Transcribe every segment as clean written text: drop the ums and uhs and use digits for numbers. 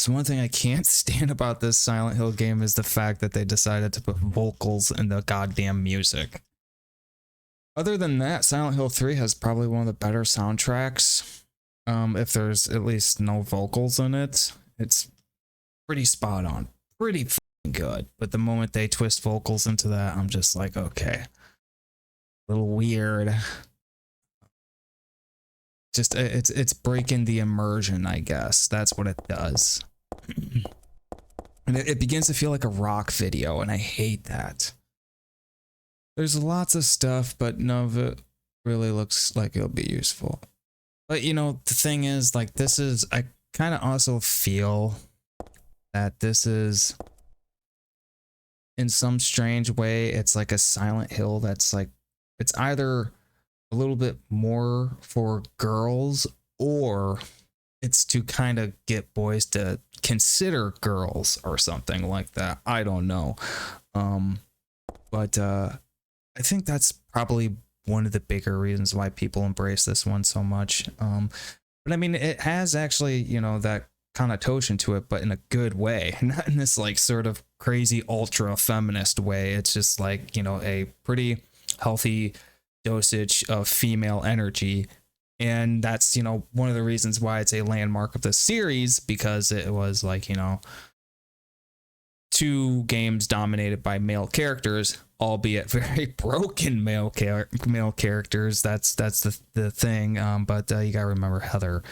So one thing I can't stand about this Silent Hill game is the fact that they decided to put vocals in the goddamn music. Other than that, Silent Hill 3 has probably one of the better soundtracks. If there's at least no vocals in it, it's pretty spot on, pretty fucking good. But the moment they twist vocals into that, I'm just like, okay, a little weird. Just it's breaking the immersion, I guess. That's what it does. And it begins to feel like a rock video, and I hate that. There's lots of stuff, but none of it really looks like it'll be useful. But you know, the thing is, like, this is, I kind of also feel that this is, in some strange way, it's like a Silent Hill that's like, it's either a little bit more for girls, or it's to kind of get boys to consider girls or something like that. I don't know. But I think that's probably one of the bigger reasons why people embrace this one so much. But I mean, it has actually, you know, that connotation to it, but in a good way, not in this like sort of crazy ultra feminist way. It's just like, you know, a pretty healthy dosage of female energy, and that's, you know, one of the reasons why it's a landmark of the series, because it was like, you know, two games dominated by male characters, albeit very broken male characters. That's the thing. But you gotta remember, Heather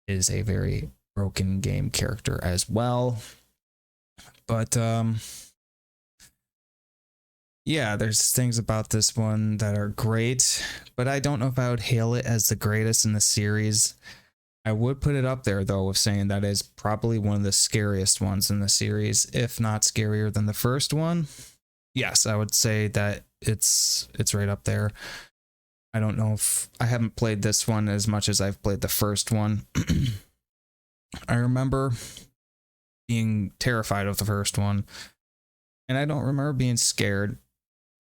is a very broken game character as well. But yeah, there's things about this one that are great, but I don't know if I would hail it as the greatest in the series. I would put it up there, though, with saying that is probably one of the scariest ones in the series, if not scarier than the first one. Yes, I would say that it's right up there. I don't know if I haven't played this one as much as I've played the first one. I remember being terrified of the first one, and I don't remember being scared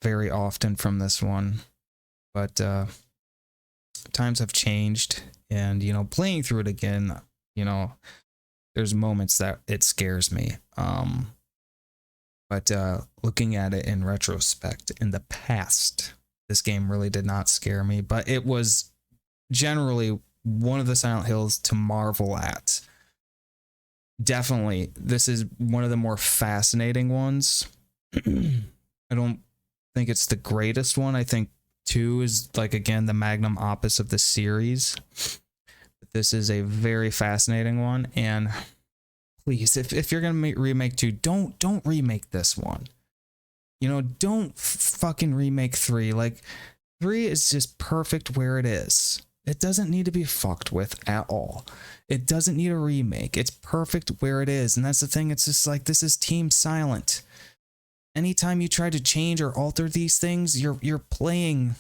very often from this one, but times have changed, and you know, playing through it again, you know, there's moments that it scares me, but looking at it in retrospect, in the past, this game really did not scare me, but it was generally one of the Silent Hills to marvel at. Definitely, this is one of the more fascinating ones. I don't think it's the greatest one. I think 2 is, like, again, the magnum opus of the series. But this is a very fascinating one, and please, if you're gonna remake 2, don't remake this one. You know, don't fucking remake 3. Like, 3 is just perfect where it is. It doesn't need to be fucked with at all. It doesn't need a remake. It's perfect where it is, and that's the thing. It's just like, this is Team Silent. Anytime you try to change or alter these things, you're playing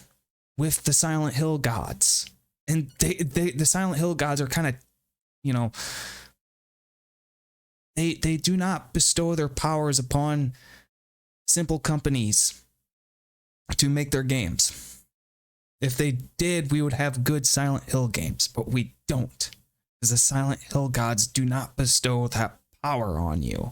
with the Silent Hill gods, and the Silent Hill gods are kind of, you know, they do not bestow their powers upon simple companies to make their games. If they did, we would have good Silent Hill games, but we don't, because the Silent Hill gods do not bestow that power on you.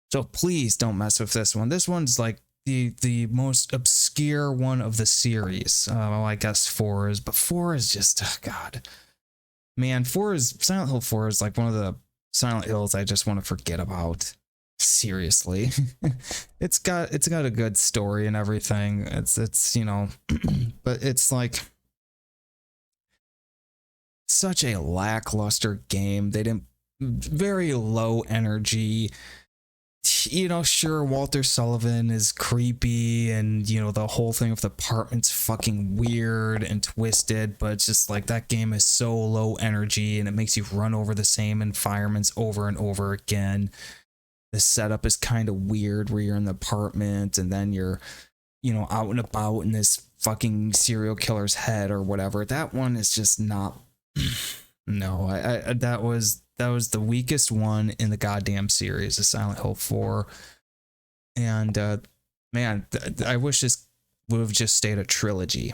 So please don't mess with this one. This one's like the most obscure one of the series. Well, I guess 4 is, but 4 is just, oh God. Man, Silent Hill 4 is like one of the Silent Hills I just want to forget about. Seriously. It's got a good story and everything. It's you know, but it's like such a lackluster game. They didn't, very low energy. You know, sure, Walter Sullivan is creepy, and you know, the whole thing of the apartment's fucking weird and twisted, but it's just like, that game is so low energy, and it makes you run over the same environments over and over again. The setup is kind of weird, where you're in the apartment and then you're, you know, out and about in this fucking serial killer's head or whatever. That one is just not. No, I that was the weakest one in the goddamn series, the Silent Hill 4. And man, I wish this would have just stayed a trilogy.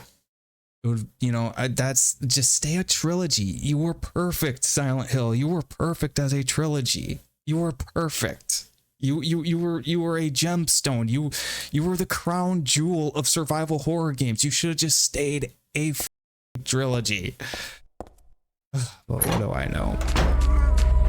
It would, you know, that's just, stay a trilogy. You were perfect, Silent Hill. You were perfect as a trilogy. You were perfect. You were a gemstone. You were the crown jewel of survival horror games. You should have just stayed a trilogy. But what do I know?